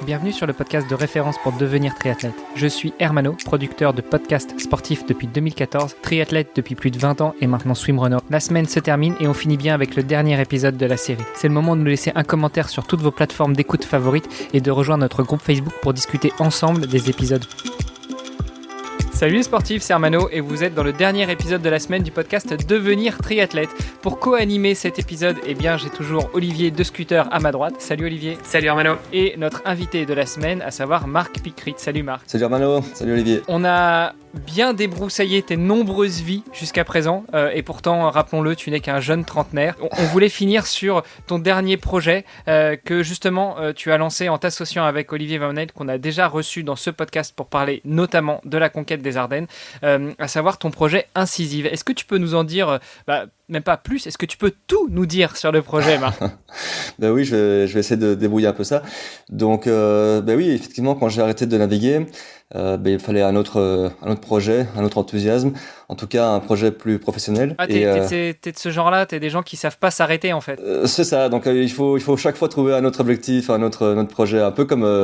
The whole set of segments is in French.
Bienvenue sur le podcast de référence pour devenir triathlète. Je suis Hermano, producteur de podcasts sportifs depuis 2014, triathlète depuis plus de 20 ans et maintenant swimrunner. La semaine se termine et on finit bien avec le dernier épisode de la série. C'est le moment de nous laisser un commentaire sur toutes vos plateformes d'écoute favorites et de rejoindre notre groupe Facebook pour discuter ensemble des épisodes. Salut les sportifs, c'est Hermano et vous êtes dans le dernier épisode de la semaine du podcast Devenir triathlète. Pour co-animer cet épisode, j'ai toujours Olivier de Scooter à ma droite. Salut Olivier. Salut Hermano. Et notre invité de la semaine, à savoir Marc Pickrit. Salut Marc. Salut Hermano, salut Olivier. On a bien débroussaillé tes nombreuses vies jusqu'à présent et pourtant, rappelons-le, tu n'es qu'un jeune trentenaire. On voulait finir sur ton dernier projet que justement tu as lancé en t'associant avec Olivier Van Eyck, qu'on a déjà reçu dans ce podcast pour parler notamment de la conquête des Ardennes, à savoir ton projet Incisive. Est-ce que tu peux nous en dire, même pas plus, est-ce que tu peux tout nous dire sur le projet, Marc? Oui, je vais essayer de débrouiller un peu ça. Donc, oui, effectivement, quand j'ai arrêté de naviguer, il fallait un autre projet, un autre enthousiasme, en tout cas un projet plus professionnel. Ah, t'es de ce genre-là, t'es des gens qui savent pas s'arrêter en fait. C'est ça, donc il faut chaque fois trouver un autre objectif, un autre projet, un peu comme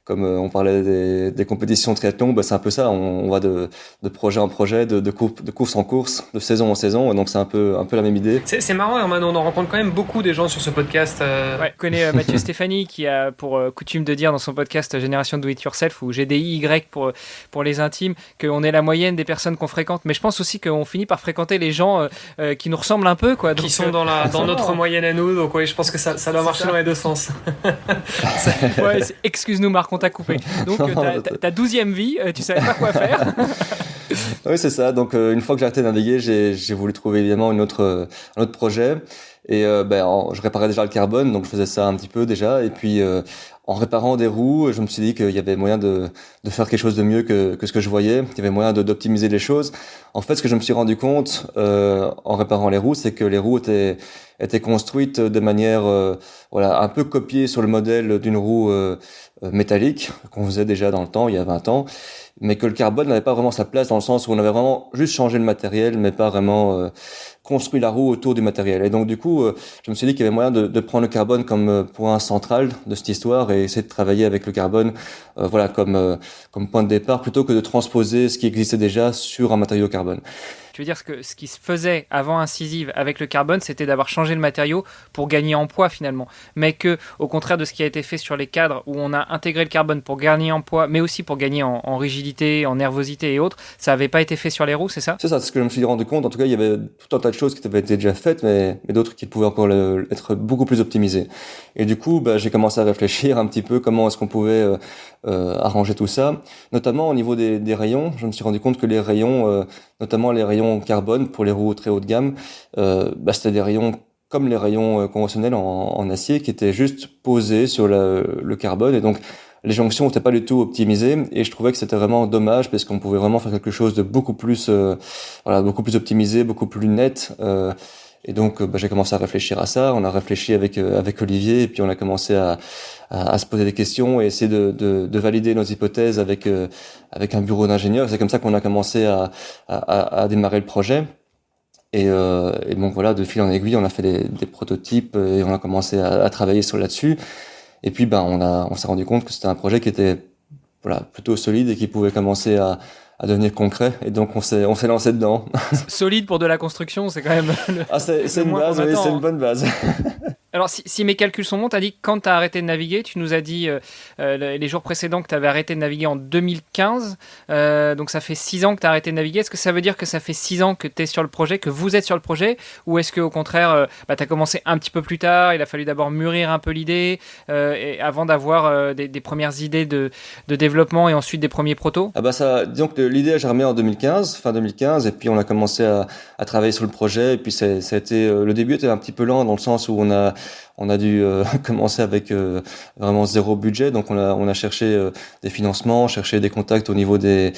on parlait des compétitions triathlon, c'est un peu ça, on va de projet en projet, de course en course, de saison en saison, donc c'est un peu la même idée. C'est marrant Hermano, on en rencontre quand même beaucoup des gens sur ce podcast. Ouais, je connais Mathieu Stéphanie qui a pour coutume de dire dans son podcast Génération Do It Yourself ou GDIY pour les intimes qu'on est la moyenne des personnes qu'on fréquente, mais je pense aussi qu'on finit par fréquenter les gens qui nous ressemblent un peu, quoi. Donc, qui sont dans notre moyenne à nous, donc ouais, je pense que ça doit marcher dans les deux sens. Excuse-nous Marc, on t'a coupé. Donc ta 12e vie, tu savais pas quoi faire. Oui, c'est ça. Donc une fois que j'ai arrêté de naviguer, j'ai voulu trouver évidemment un autre projet. Et je réparais déjà le carbone, donc je faisais ça un petit peu déjà. Et puis en réparant des roues, je me suis dit qu'il y avait moyen de faire quelque chose de mieux que ce que je voyais. Il y avait moyen d'optimiser les choses. En fait, ce que je me suis rendu compte en réparant les roues, c'est que les roues étaient construites de manière un peu copiée sur le modèle d'une roue métallique qu'on faisait déjà dans le temps, il y a 20 ans, mais que le carbone n'avait pas vraiment sa place dans le sens où on avait vraiment juste changé le matériel, mais pas vraiment construit la roue autour du matériel. Et donc du coup, je me suis dit qu'il y avait moyen de prendre le carbone comme point central de cette histoire et essayer de travailler avec le carbone comme point de départ plutôt que de transposer ce qui existait déjà sur un matériau carbone. Tu veux dire que ce qui se faisait avant Incisive avec le carbone, c'était d'avoir changé le matériau pour gagner en poids finalement. Mais que, au contraire de ce qui a été fait sur les cadres où on a intégré le carbone pour gagner en poids, mais aussi pour gagner en rigidité, en nervosité et autres, ça n'avait pas été fait sur les roues, c'est ça ? C'est ça, c'est ce que je me suis rendu compte. En tout cas, il y avait tout un tas de choses qui avaient été déjà faites, mais d'autres qui pouvaient encore être beaucoup plus optimisées. Et du coup, j'ai commencé à réfléchir un petit peu comment est-ce qu'on pouvait arranger tout ça, notamment au niveau des rayons. Je me suis rendu compte que les rayons, notamment les rayons carbone pour les roues très haut de gamme, c'était des rayons comme les rayons conventionnels en acier qui étaient juste posés sur le carbone, et donc les jonctions n'étaient pas du tout optimisées, et je trouvais que c'était vraiment dommage parce qu'on pouvait vraiment faire quelque chose de beaucoup plus optimisé, beaucoup plus net. Et donc j'ai commencé à réfléchir à ça. On a réfléchi avec Olivier, et puis on a commencé à se poser des questions et essayer de valider nos hypothèses avec un bureau d'ingénieurs. C'est comme ça qu'on a commencé à démarrer le projet. Et donc voilà, de fil en aiguille, on a fait des prototypes et on a commencé à travailler là-dessus. Et puis on s'est rendu compte que c'était un projet qui était plutôt solide et qui pouvait commencer à devenir concret, et donc on s'est lancé dedans. Solide pour de la construction, c'est quand même c'est une base, oui, c'est une bonne base. Alors, si mes calculs sont bons, tu as dit que quand tu as arrêté de naviguer, tu nous as dit les jours précédents que tu avais arrêté de naviguer en 2015, donc ça fait 6 ans que tu as arrêté de naviguer. Est-ce que ça veut dire que ça fait 6 ans que tu es sur le projet, que vous êtes sur le projet, ou est-ce qu'au contraire, tu as commencé un petit peu plus tard, il a fallu d'abord mûrir un peu l'idée, et avant d'avoir des premières idées de développement et ensuite des premiers protos? Disons que l'idée a germé en 2015, fin 2015, et puis on a commencé à travailler sur le projet, et puis ça a été, le début était un petit peu lent dans le sens où on a dû commencer avec vraiment zéro budget, donc on a cherché des financements, cherché des contacts au niveau des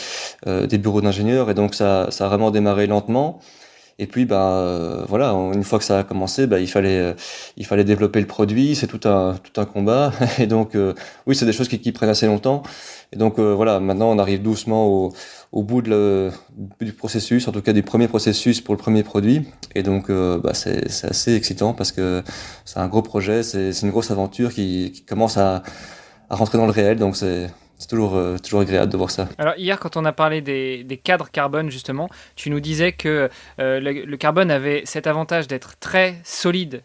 bureaux d'ingénieurs, et donc ça a vraiment démarré lentement. Et puis une fois que ça a commencé, il fallait développer le produit, c'est tout un combat. Et donc oui, c'est des choses qui prennent assez longtemps. Et donc maintenant on arrive doucement au bout du processus, en tout cas du premier processus pour le premier produit. Et donc c'est assez excitant parce que c'est un gros projet, c'est une grosse aventure qui commence à à rentrer dans le réel. Donc c'est toujours agréable de voir ça. Alors hier, quand on a parlé des cadres carbone, justement, tu nous disais que le carbone avait cet avantage d'être très solide,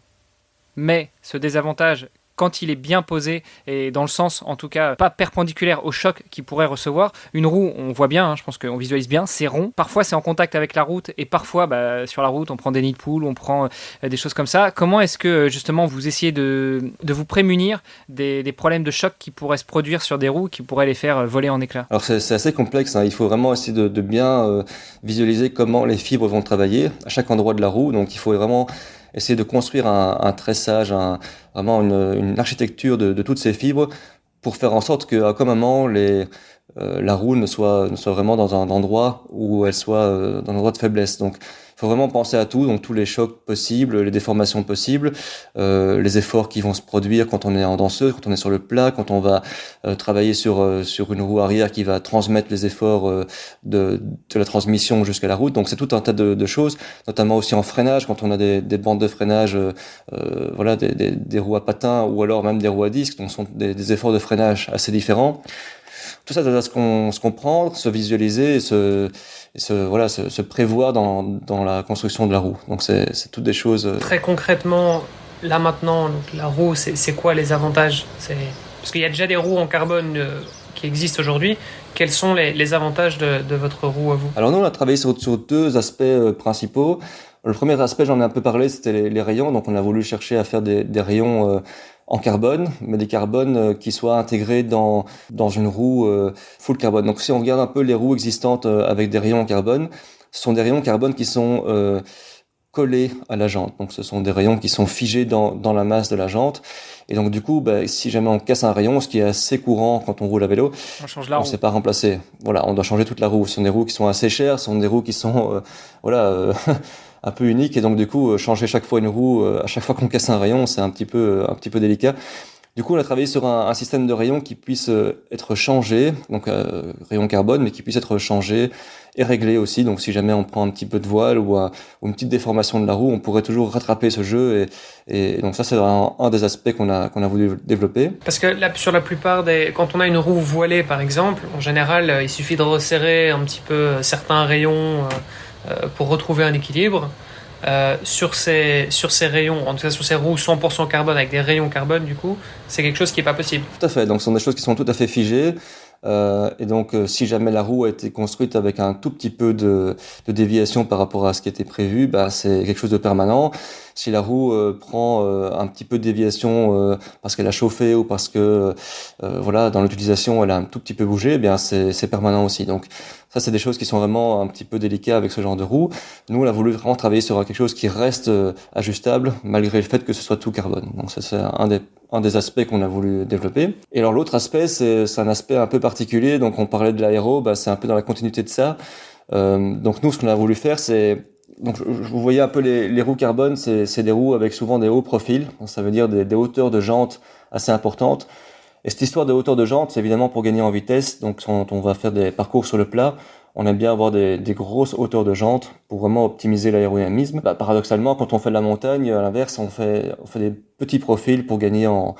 mais ce désavantage, quand il est bien posé, et dans le sens, en tout cas, pas perpendiculaire au choc qu'il pourrait recevoir. Une roue, on voit bien, je pense qu'on visualise bien, c'est rond. Parfois, c'est en contact avec la route, et parfois, sur la route, on prend des nids de poules, on prend des choses comme ça. Comment est-ce que, justement, vous essayez de vous prémunir des problèmes de choc qui pourraient se produire sur des roues, qui pourraient les faire voler en éclats? Alors, c'est assez complexe, hein. Il faut vraiment essayer de bien visualiser comment les fibres vont travailler à chaque endroit de la roue. Donc, il faut vraiment essayer de construire un tressage, vraiment une architecture de toutes ces fibres pour faire en sorte qu'à aucun moment la roue ne soit vraiment dans un endroit où elle soit dans un endroit de faiblesse. Donc il faut vraiment penser à tout, donc tous les chocs possibles, les déformations possibles, les efforts qui vont se produire quand on est en danseuse, quand on est sur le plat, quand on va travailler sur une roue arrière qui va transmettre les efforts de la transmission jusqu'à la route. Donc c'est tout un tas de choses, notamment aussi en freinage, quand on a des bandes de freinage, voilà, des roues à patins ou alors même des roues à disque, donc ce sont des efforts de freinage assez différents. Tout ça doit se comprendre, se visualiser et se prévoir dans la construction de la roue. Donc c'est toutes des choses. Très concrètement, là maintenant, donc la roue, c'est quoi les avantages? Parce qu'il y a déjà des roues en carbone qui existent aujourd'hui. Quels sont les avantages de votre roue à vous? Alors nous, on a travaillé sur deux aspects principaux. Le premier aspect, j'en ai un peu parlé, c'était les rayons. Donc on a voulu chercher à faire des rayons en carbone, mais des carbones qui soient intégrés dans une roue full carbone. Donc si on regarde un peu les roues existantes avec des rayons en carbone, ce sont des rayons carbone qui sont collés à la jante. Donc ce sont des rayons qui sont figés dans la masse de la jante. Et donc du coup, si jamais on casse un rayon, ce qui est assez courant quand on roule à vélo, on ne sait pas remplacer. Voilà, on doit changer toute la roue. Ce sont des roues qui sont assez chères, ce sont des roues qui sont un peu uniques, et donc du coup changer chaque fois une roue à chaque fois qu'on casse un rayon, c'est un petit peu délicat. Du coup, on a travaillé sur un système de rayons qui puisse être changé, donc rayon carbone, mais qui puisse être changé et réglé aussi. Donc si jamais on prend un petit peu de voile ou une petite déformation de la roue, on pourrait toujours rattraper ce jeu, et donc ça c'est un des aspects qu'on a voulu développer. Parce que là, sur la plupart quand on a une roue voilée par exemple, en général il suffit de resserrer un petit peu certains rayons pour retrouver un équilibre. Sur ces rayons, en tout cas sur ces roues 100% carbone avec des rayons carbone, du coup, c'est quelque chose qui n'est pas possible. Tout à fait, donc ce sont des choses qui sont tout à fait figées. Et donc si jamais la roue a été construite avec un tout petit peu de déviation par rapport à ce qui était prévu, c'est quelque chose de permanent. Si la roue prend un petit peu de déviation parce qu'elle a chauffé ou parce que dans l'utilisation elle a un tout petit peu bougé, c'est permanent aussi. Donc ça c'est des choses qui sont vraiment un petit peu délicates avec ce genre de roue. Nous on a voulu vraiment travailler sur quelque chose qui reste ajustable malgré le fait que ce soit tout carbone. Donc ça c'est un des aspects qu'on a voulu développer. Et alors l'autre aspect, c'est un aspect un peu particulier. Donc on parlait de l'aéro, c'est un peu dans la continuité de ça. Donc nous, ce qu'on a voulu faire, donc vous voyez un peu les roues carbone, c'est des roues avec souvent des hauts profils. Donc, ça veut dire des hauteurs de jantes assez importantes. Et cette histoire de hauteur de jantes, c'est évidemment pour gagner en vitesse. Donc quand on va faire des parcours sur le plat, on aime bien avoir des grosses hauteurs de jantes pour vraiment optimiser l'aérodynamisme. Paradoxalement, quand on fait de la montagne, à l'inverse, on fait des petits profils pour gagner en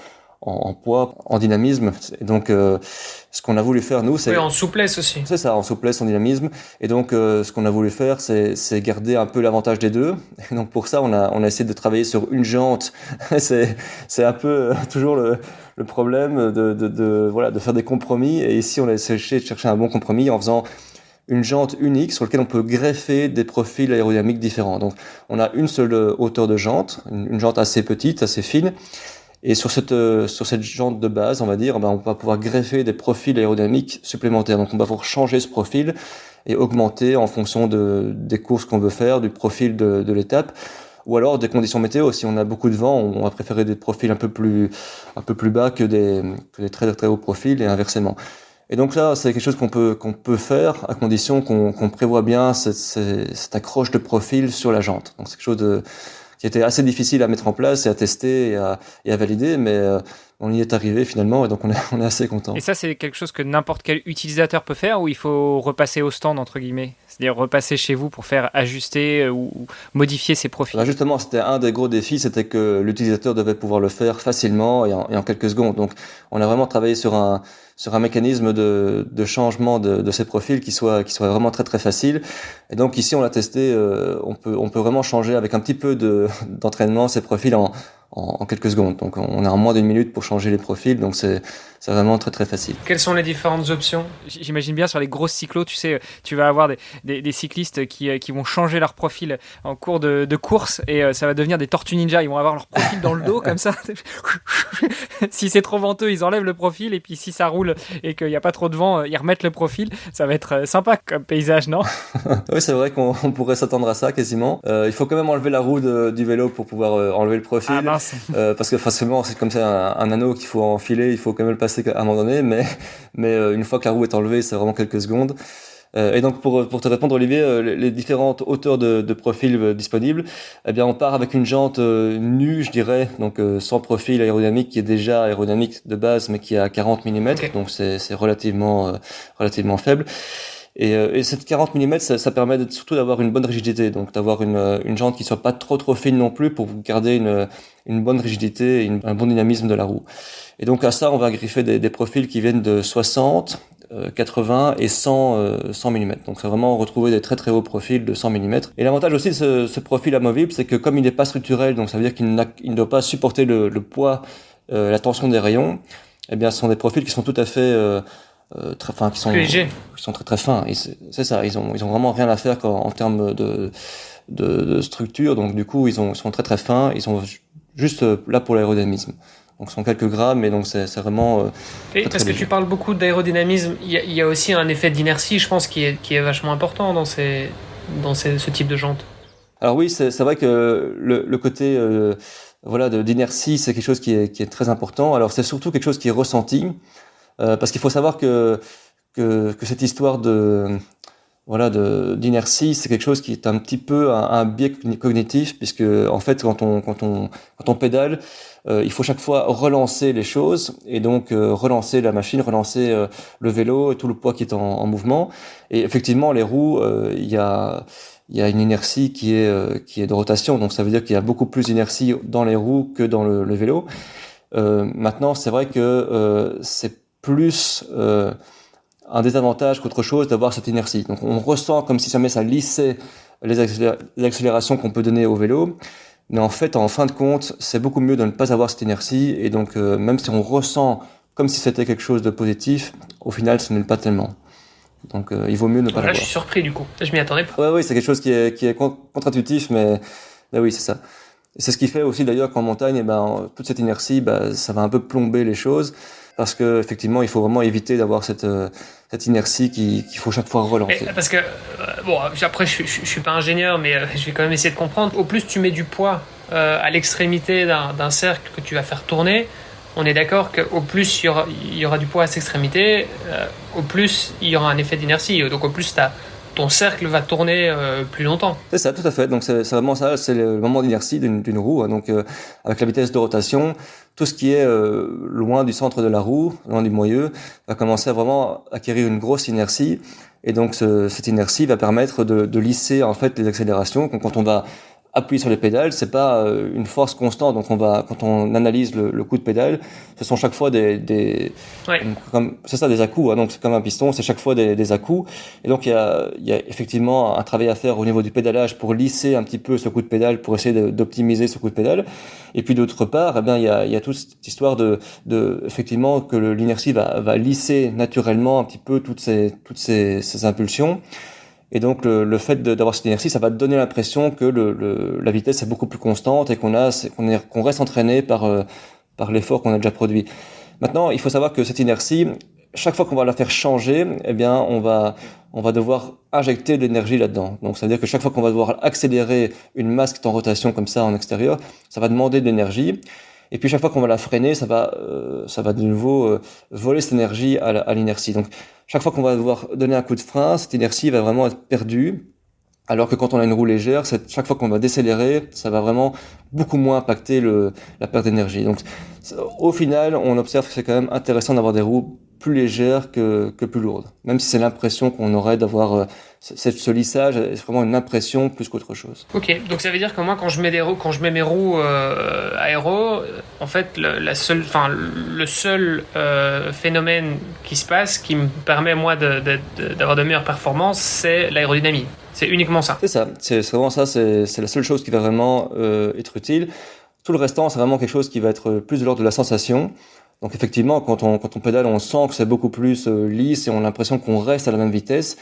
poids, en dynamisme. Et donc, ce qu'on a voulu faire, nous, c'est... Oui, en souplesse aussi. C'est ça, en souplesse, en dynamisme. Et donc, ce qu'on a voulu faire, c'est garder un peu l'avantage des deux. Et donc, pour ça, on a essayé de travailler sur une jante. c'est un peu toujours le problème de faire des compromis. Et ici, on a essayé de chercher un bon compromis en faisant une jante unique sur laquelle on peut greffer des profils aérodynamiques différents. Donc, on a une seule hauteur de jante, une jante assez petite, assez fine. Et sur cette jante de base, on va dire, on va pouvoir greffer des profils aérodynamiques supplémentaires. Donc, on va pouvoir changer ce profil et augmenter en fonction des courses qu'on veut faire, du profil de l'étape, ou alors des conditions météo. Si on a beaucoup de vent, on va préférer des profils un peu plus bas que des très très hauts profils, et inversement. Et donc là, c'est quelque chose qu'on peut faire à condition qu'on prévoit bien cette accroche de profil sur la jante. Donc c'est quelque chose qui était assez difficile à mettre en place et à tester et à valider, mais on y est arrivé finalement, et donc on est assez content. Et ça, c'est quelque chose que n'importe quel utilisateur peut faire, ou il faut repasser au stand, entre guillemets? C'est-à-dire repasser chez vous pour faire ajuster ou modifier ses profils? Là, justement, c'était un des gros défis, c'était que l'utilisateur devait pouvoir le faire facilement et en quelques secondes. Donc, on a vraiment travaillé sur un mécanisme de changement de ces profils qui soit vraiment très très facile. Et donc ici, on l'a testé, on peut vraiment changer avec un petit peu d'entraînement ces profils en quelques secondes. Donc on a en moins d'une minute pour changer les profils, donc c'est vraiment très très facile. Quelles sont les différentes options? J'imagine bien sur les grosses cyclos, tu sais, tu vas avoir des cyclistes qui vont changer leur profil en cours de course, et ça va devenir des tortues ninja. Ils vont avoir leur profil dans le dos comme ça. Si c'est trop venteux, ils enlèvent le profil, et puis si ça roule et qu'il n'y a pas trop de vent, ils remettent le profil. Ça va être sympa comme paysage, non? Oui, c'est vrai qu'on pourrait s'attendre à ça quasiment. Il faut quand même enlever la roue du vélo pour pouvoir enlever le profil. Ah mince. Parce que forcément, c'est comme ça un anneau qu'il faut enfiler, il faut quand même le passer à un moment donné, mais une fois que la roue est enlevée, c'est vraiment quelques secondes. Et donc pour te répondre, Olivier, les différentes hauteurs de profil disponibles, eh bien on part avec une jante nue, je dirais, donc sans profil aérodynamique, qui est déjà aérodynamique de base, mais qui est à 40 mm, okay. Donc c'est relativement faible. Et cette 40 mm, ça permet surtout d'avoir une bonne rigidité, donc d'avoir une jante qui soit pas trop fine non plus, pour garder une bonne rigidité et un bon dynamisme de la roue. Et donc à ça, on va griffer des profils qui viennent de 60, 80 et 100 mm. Donc c'est vraiment retrouver des très très hauts profils de 100 mm. Et l'avantage aussi de ce profil amovible, c'est que comme il n'est pas structurel, donc ça veut dire qu'il ne doit pas supporter le poids, la tension des rayons, eh bien ce sont des profils qui sont tout à fait très fins, qui sont très très fins. Et c'est ça, ils ont vraiment rien à faire en termes de structure. Donc du coup, ils sont très très fins. Ils sont juste là pour l'aérodynamisme. Donc ce sont quelques grammes, mais donc c'est vraiment. Et parce que tu parles beaucoup d'aérodynamisme, il y a aussi un effet d'inertie, je pense, qui est vachement important dans ce type de jante. Alors oui, c'est vrai que le côté d'inertie, c'est quelque chose qui est très important. Alors c'est surtout quelque chose qui est ressenti. Parce qu'il faut savoir que cette histoire d'inertie, c'est quelque chose qui est un petit peu un biais cognitif, puisque en fait quand on pédale, il faut chaque fois relancer les choses, et donc relancer la machine, relancer le vélo et tout le poids qui est en mouvement. Et effectivement, les roues, il y a une inertie qui est de rotation, donc ça veut dire qu'il y a beaucoup plus d'inertie dans les roues que dans le vélo. Maintenant, c'est vrai que c'est plus un désavantage qu'autre chose d'avoir cette inertie. Donc on ressent comme si jamais ça lissait les accélérations qu'on peut donner au vélo, mais en fait, en fin de compte, c'est beaucoup mieux de ne pas avoir cette inertie, et donc même si on ressent comme si c'était quelque chose de positif, au final, ce n'est pas tellement. Donc il vaut mieux ne pas l'avoir. Là, je suis surpris du coup. Je m'y attendais pas. Oui, c'est quelque chose qui est contre-intuitif, mais oui, c'est ça. Et c'est ce qui fait aussi d'ailleurs qu'en montagne, toute cette inertie, ça va un peu plomber les choses. Parce que effectivement, il faut vraiment éviter d'avoir cette inertie qu'il faut chaque fois relancer. Parce que après je suis pas ingénieur, mais je vais quand même essayer de comprendre. Au plus tu mets du poids à l'extrémité d'un cercle que tu vas faire tourner, on est d'accord qu'au plus il y aura du poids à cette extrémité, au plus il y aura un effet d'inertie. Donc au plus ton cercle va tourner plus longtemps. C'est ça, tout à fait. Donc c'est vraiment ça, c'est le moment d'inertie d'une roue. Donc avec la vitesse de rotation, tout ce qui est loin du centre de la roue, loin du moyeu, va commencer à vraiment acquérir une grosse inertie. Et donc cette inertie va permettre de lisser en fait les accélérations. Donc, quand on va appuyer sur les pédales, c'est pas une force constante. Donc quand on analyse le coup de pédale, ce sont chaque fois des à-coups. Donc c'est comme un piston, c'est chaque fois des à-coups. Et donc il y a effectivement un travail à faire au niveau du pédalage pour lisser un petit peu ce coup de pédale, pour essayer d'optimiser ce coup de pédale. Et puis d'autre part, il y a toute cette histoire de effectivement que l'inertie va lisser naturellement un petit peu toutes ces impulsions. Et donc le fait d'avoir cette inertie, ça va donner l'impression que la vitesse est beaucoup plus constante et qu'on reste entraîné par l'effort qu'on a déjà produit. Maintenant, il faut savoir que cette inertie, chaque fois qu'on va la faire changer, on va devoir injecter de l'énergie là-dedans. Donc ça veut dire que chaque fois qu'on va devoir accélérer une masse qui est en rotation comme ça en extérieur, ça va demander de l'énergie. Et puis chaque fois qu'on va la freiner, ça va de nouveau voler cette énergie à l'inertie. Donc chaque fois qu'on va devoir donner un coup de frein, cette inertie va vraiment être perdue. Alors que quand on a une roue légère, chaque fois qu'on va décélérer, ça va vraiment beaucoup moins impacter la perte d'énergie. Donc, au final, on observe que c'est quand même intéressant d'avoir des roues plus légères que plus lourdes. Même si c'est l'impression qu'on aurait d'avoir ce lissage, c'est vraiment une impression plus qu'autre chose. Ok, donc ça veut dire que moi, quand je mets mes roues aéro, en fait, le seul phénomène qui se passe, qui me permet moi d'avoir de meilleures performances, c'est l'aérodynamie. C'est uniquement ça. C'est ça, c'est vraiment ça, c'est la seule chose qui va vraiment être utile. Tout le restant, c'est vraiment quelque chose qui va être plus de l'ordre de la sensation. Donc effectivement, quand on pédale, on sent que c'est beaucoup plus lisse et on a l'impression qu'on reste à la même vitesse,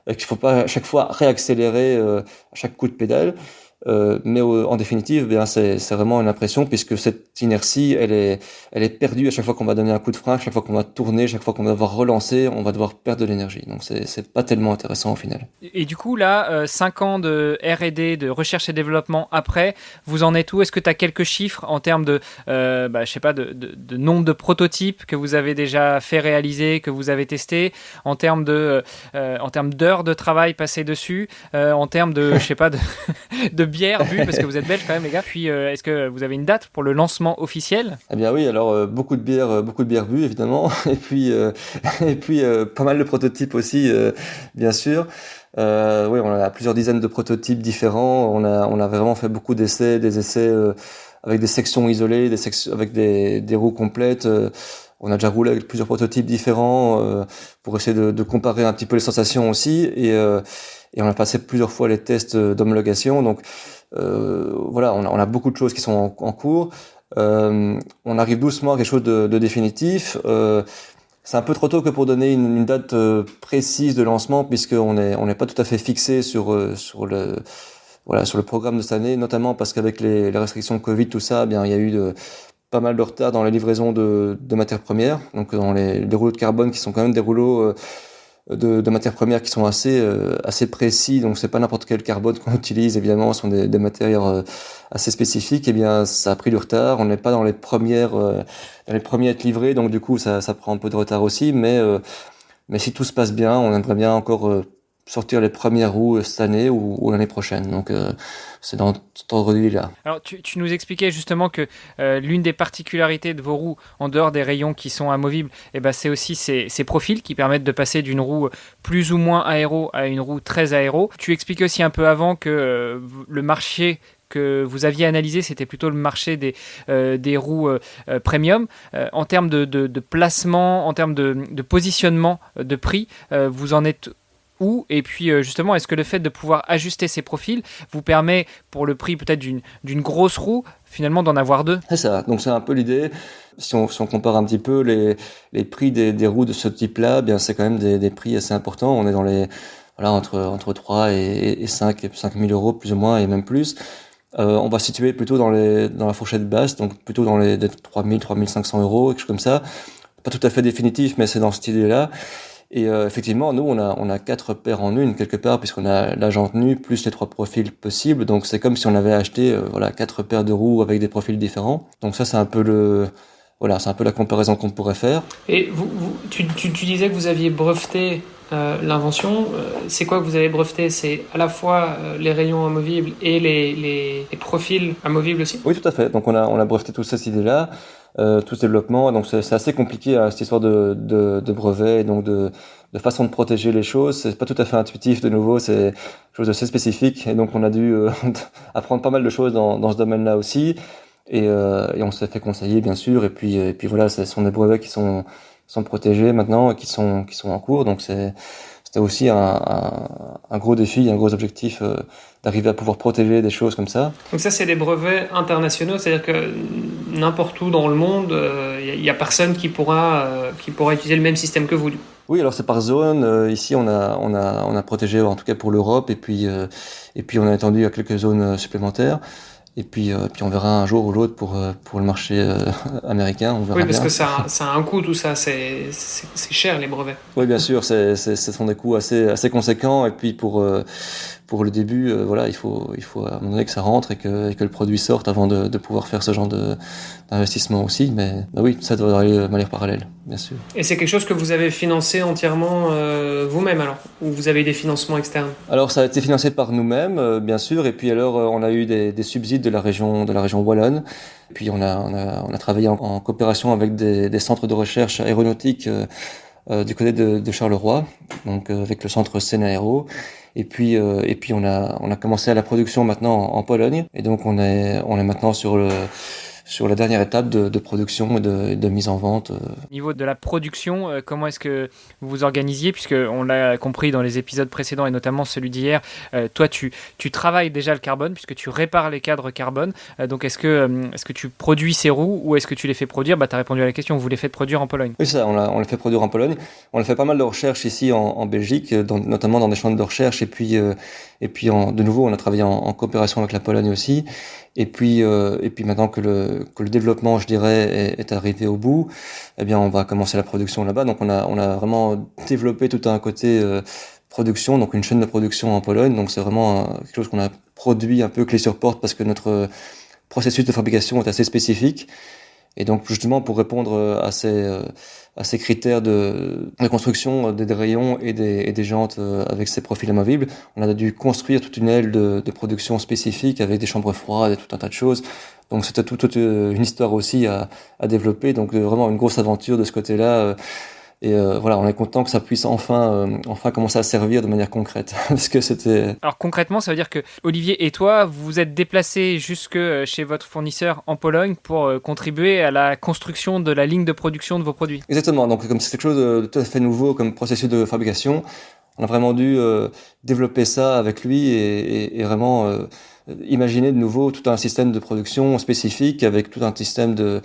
et qu'il ne faut pas à chaque fois réaccélérer à chaque coup de pédale. Mais en définitive, bien c'est vraiment une impression, puisque cette inertie, elle est perdue à chaque fois qu'on va donner un coup de frein, chaque fois qu'on va tourner, chaque fois qu'on va devoir relancer, on va devoir perdre de l'énergie. Donc c'est pas tellement intéressant au final. Et du coup là, 5 ans de R&D, de recherche et développement après, vous en êtes où? Est-ce que tu as quelques chiffres en termes de, je sais pas, de nombre de prototypes que vous avez déjà fait réaliser, que vous avez testé, en termes d'heures de travail passées dessus, en termes de, je sais pas, de bière bu, parce que vous êtes belge quand même les gars. Puis est-ce que vous avez une date pour le lancement officiel? Eh bien oui, alors beaucoup de bière bu évidemment, et puis pas mal de prototypes aussi, bien sûr. Oui, on a plusieurs dizaines de prototypes différents. On a vraiment fait beaucoup d'essais, des essais avec des sections isolées, avec des roues complètes. On a déjà roulé avec plusieurs prototypes différents pour essayer de comparer un petit peu les sensations aussi, et on a passé plusieurs fois les tests d'homologation. Donc voilà, on a beaucoup de choses qui sont en cours. On arrive doucement à quelque chose de définitif. C'est un peu trop tôt que pour donner une date précise de lancement, puisqu'on n'est pas tout à fait fixé sur le programme de cette année, notamment parce qu'avec les restrictions Covid, tout ça, eh bien il y a eu pas mal de retard dans la livraison de matières premières. Donc dans les rouleaux de carbone qui sont quand même des rouleaux de matières premières qui sont assez précis, donc c'est pas n'importe quel carbone qu'on utilise, évidemment, ce sont des matières assez spécifiques. Et bien ça a pris du retard, on n'est pas dans les premiers à être livrés, donc du coup ça prend un peu de retard aussi, mais si tout se passe bien, on aimerait bien encore sortir les premières roues cette année ou l'année prochaine. Donc c'est dans cet ordre-là. Alors tu nous expliquais justement que l'une des particularités de vos roues, en dehors des rayons qui sont amovibles, c'est aussi ces profils qui permettent de passer d'une roue plus ou moins aéro à une roue très aéro. Tu expliquais aussi un peu avant que le marché que vous aviez analysé, c'était plutôt le marché des roues premium. En termes de placement, en termes de positionnement de prix, vous en êtes où? Et puis justement, est-ce que le fait de pouvoir ajuster ces profils vous permet, pour le prix peut-être d'une grosse roue, finalement d'en avoir deux? C'est ça, donc c'est un peu l'idée. Si on compare un petit peu les prix des roues de ce type-là, bien c'est quand même des prix assez importants. On est dans entre 3 et 5 000 euros plus ou moins, et même plus. On va situer plutôt dans la fourchette basse, donc plutôt dans les 3 000, 3 500 euros, quelque chose comme ça. Pas tout à fait définitif, mais c'est dans cette idée-là. Et effectivement, nous, on a 4 paires en une, quelque part, puisqu'on a la jante nue, plus les 3 profils possibles. Donc c'est comme si on avait acheté 4 paires de roues avec des profils différents. Donc ça, c'est un peu c'est un peu la comparaison qu'on pourrait faire. Et tu disais que vous aviez breveté l'invention. C'est quoi que vous avez breveté? C'est à la fois les rayons amovibles et les profils amovibles aussi? Oui, tout à fait. Donc on a breveté toute cette idée-là, tout ce développement. Donc c'est assez compliqué cette histoire de brevet, et donc de façon de protéger les choses. C'est pas tout à fait intuitif de nouveau, c'est quelque chose d'assez spécifique. Et donc on a dû apprendre pas mal de choses dans ce domaine-là aussi. Et on s'est fait conseiller, bien sûr. Et puis voilà, ce sont des brevets qui sont protégés maintenant et qui sont en cours. Donc c'était aussi un gros défi, un gros objectif d'arriver à pouvoir protéger des choses comme ça. Donc ça, c'est des brevets internationaux, c'est-à-dire que n'importe où dans le monde, il y a personne qui pourra utiliser le même système que vous. Oui, alors c'est par zone. Ici, on a protégé, en tout cas pour l'Europe, et puis on a étendu à quelques zones supplémentaires. Et puis on verra un jour ou l'autre pour le marché américain. On verra oui, parce bien. que ça a un coût, tout ça. C'est cher, les brevets. Oui, bien sûr. Ce sont des coûts assez conséquents. Et puis pour pour le début, voilà, il faut à un moment donné que ça rentre et que le produit sorte avant de pouvoir faire ce genre d'investissement aussi. Mais oui, ça doit aller de manière parallèle, bien sûr. Et c'est quelque chose que vous avez financé entièrement vous-même alors, ou vous avez des financements externes? Alors ça a été financé par nous-mêmes, bien sûr, et puis alors on a eu des subsides de la région wallonne. Et puis on a travaillé en coopération avec des centres de recherche aéronautique du côté de Charleroi, donc avec le centre Senaero. Et puis on a commencé à la production maintenant en Pologne, et donc on est maintenant sur la dernière étape de production et de mise en vente. Au niveau de la production, comment est-ce que vous vous organisiez, puisque on l'a compris dans les épisodes précédents et notamment celui d'hier, toi tu travailles déjà le carbone puisque tu répares les cadres carbone. Donc est-ce que tu produis ces roues ou est-ce que tu les fais produire? Tu as répondu à la question, vous les faites produire en Pologne. Oui, ça, on les fait produire en Pologne. On a fait pas mal de recherches ici en Belgique, notamment dans des champs de recherche, et puis de nouveau on a travaillé en coopération avec la Pologne aussi. Et puis maintenant que le développement, je dirais, est arrivé au bout, eh bien on va commencer la production là-bas. Donc on a vraiment développé tout un côté production, donc une chaîne de production en Pologne. Donc c'est vraiment quelque chose qu'on a produit un peu clé sur porte parce que notre processus de fabrication est assez spécifique. Et donc justement pour répondre à ces critères de construction des rayons et des jantes avec ces profils amovibles, on a dû construire toute une aile de production spécifique avec des chambres froides et tout un tas de choses. Donc c'était toute une histoire aussi à développer, donc vraiment une grosse aventure de ce côté-là. Et voilà, on est content que ça puisse enfin commencer à servir de manière concrète, parce que c'était... Alors concrètement, ça veut dire que Olivier et toi, vous vous êtes déplacés jusque chez votre fournisseur en Pologne pour contribuer à la construction de la ligne de production de vos produits. Exactement, donc comme c'est quelque chose de tout à fait nouveau comme processus de fabrication, on a vraiment dû développer ça avec lui et vraiment imaginer de nouveau tout un système de production spécifique avec tout un système de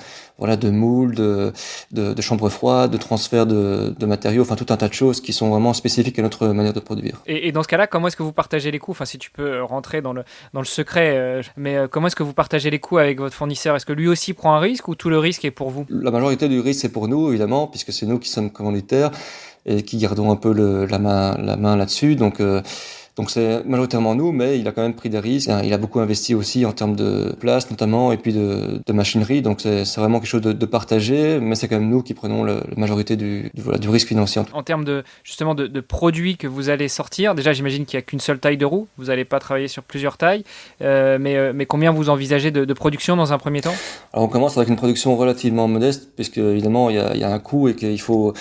moules, de chambres froides, de transfert de matériaux, enfin tout un tas de choses qui sont vraiment spécifiques à notre manière de produire. Et dans ce cas-là, comment est-ce que vous partagez les coûts? Enfin, si tu peux rentrer dans le secret, mais comment est-ce que vous partagez les coûts avec votre fournisseur? Est-ce que lui aussi prend un risque ou tout le risque est pour vous? La majorité du risque c'est pour nous évidemment, puisque c'est nous qui sommes commanditaires et qui gardons un peu la main là-dessus. Donc c'est majoritairement nous, mais il a quand même pris des risques. Il a beaucoup investi aussi en termes de place notamment et puis de machinerie. Donc c'est vraiment quelque chose de partagé, mais c'est quand même nous qui prenons la majorité du risque financier. En termes justement de produits que vous allez sortir, déjà j'imagine qu'il n'y a qu'une seule taille de roue. Vous n'allez pas travailler sur plusieurs tailles, mais combien vous envisagez de production dans un premier temps? Alors on commence avec une production relativement modeste, puisque évidemment il y a un coût et qu'il faut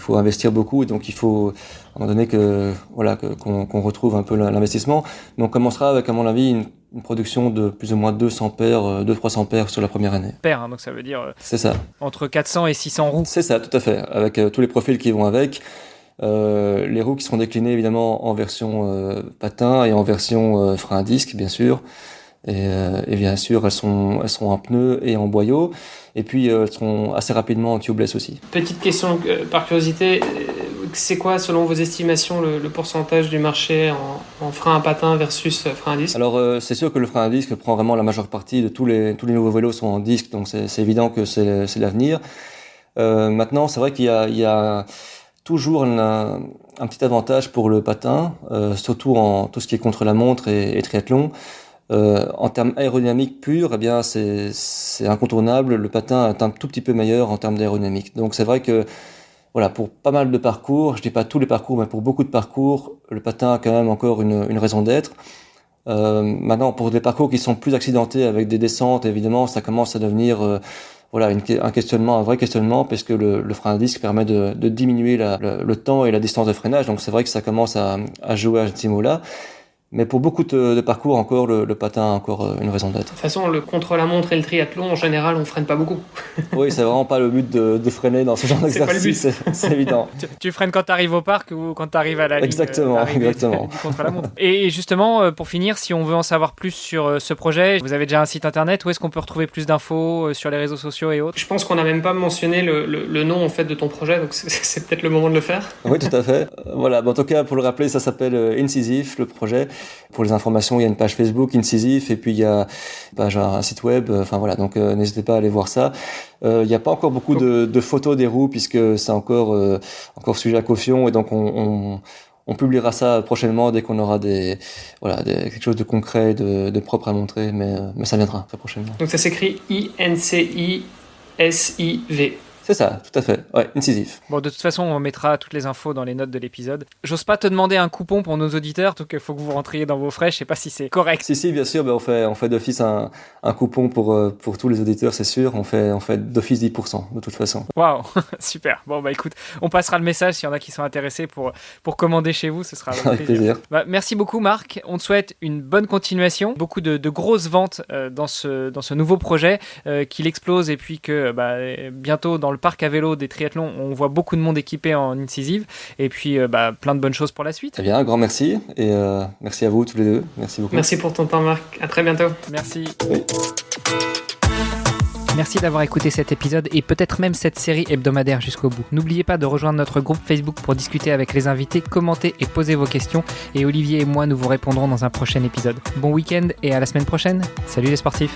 investir beaucoup, et donc il faut à un moment donné qu'on retrouve un peu l'investissement. Mais on commencera avec, à mon avis, une production de plus ou moins 200 paires, 200-300 paires sur la première année. Paires, hein, donc ça veut dire c'est ça. Entre 400 et 600 roues. C'est ça, tout à fait, avec tous les profils qui vont avec. Les roues qui seront déclinées évidemment en version patin et en version frein à disque, bien sûr. Et bien sûr, elles sont en pneus et en boyau. Et puis, elles seront assez rapidement en tubeless aussi. Petite question par curiosité, c'est quoi, selon vos estimations, le pourcentage du marché en frein à patin versus frein à disque? Alors, c'est sûr que le frein à disque prend vraiment la majeure partie de tous les nouveaux vélos sont en disque, donc c'est évident que c'est l'avenir. Maintenant, c'est vrai qu'il y a toujours un petit avantage pour le patin, surtout en tout ce qui est contre-la-montre et triathlon. En termes aérodynamiques purs, eh bien c'est incontournable. Le patin est un tout petit peu meilleur en termes d'aérodynamique. Donc c'est vrai que voilà, pour pas mal de parcours, je dis pas tous les parcours, mais pour beaucoup de parcours, le patin a quand même encore une raison d'être. Maintenant, pour des parcours qui sont plus accidentés avec des descentes, évidemment, ça commence à devenir un questionnement, un vrai questionnement, parce que le frein à disque permet de diminuer le temps et la distance de freinage. Donc c'est vrai que ça commence à jouer à ce niveau-là. Mais pour beaucoup de parcours, encore, le patin a encore une raison d'être. De toute façon, le contre-la-montre et le triathlon, en général, on freine pas beaucoup. Oui, c'est vraiment pas le but de freiner dans ce genre d'exercice, c'est évident. Tu freines quand tu arrives au parc ou quand tu arrives à la ligne exactement. Du contre-la-montre. Et justement, pour finir, si on veut en savoir plus sur ce projet, vous avez déjà un site internet, où est-ce qu'on peut retrouver plus d'infos sur les réseaux sociaux et autres? Je pense qu'on n'a même pas mentionné le nom en fait de ton projet, donc c'est peut-être le moment de le faire. Oui, tout à fait. Voilà, en tout cas, pour le rappeler, ça s'appelle Incisif, le projet. Pour les informations, il y a une page Facebook Incisif et puis il y a un site web. Enfin voilà, donc n'hésitez pas à aller voir ça. Il n'y a pas encore beaucoup de photos des roues puisque c'est encore sujet à caution et donc on on publiera ça prochainement dès qu'on aura quelque chose de concret, de propre à montrer, mais ça viendra très prochainement. Donc ça s'écrit INCISIV. C'est ça, tout à fait. Ouais, Incisif. Bon, de toute façon, on mettra toutes les infos dans les notes de l'épisode. J'ose pas te demander un coupon pour nos auditeurs, donc il faut que vous rentriez dans vos frais. Je sais pas si c'est correct. Si, bien sûr, on fait d'office un coupon pour tous les auditeurs, c'est sûr. On fait d'office 10%, de toute façon. Waouh, super. Bon, écoute, on passera le message s'il y en a qui sont intéressés pour commander chez vous, ce sera avec plaisir. Merci beaucoup, Marc. On te souhaite une bonne continuation, beaucoup de grosses ventes dans ce nouveau projet, qu'il explose et puis que bientôt dans le parc à vélo des triathlons, on voit beaucoup de monde équipé en Incisive et puis plein de bonnes choses pour la suite. Très bien, un grand merci et merci à vous tous les deux. Merci beaucoup. Merci pour ton temps, Marc. À très bientôt. Merci. Oui. Merci d'avoir écouté cet épisode et peut-être même cette série hebdomadaire jusqu'au bout. N'oubliez pas de rejoindre notre groupe Facebook pour discuter avec les invités, commenter et poser vos questions. Et Olivier et moi, nous vous répondrons dans un prochain épisode. Bon week-end et à la semaine prochaine. Salut les sportifs.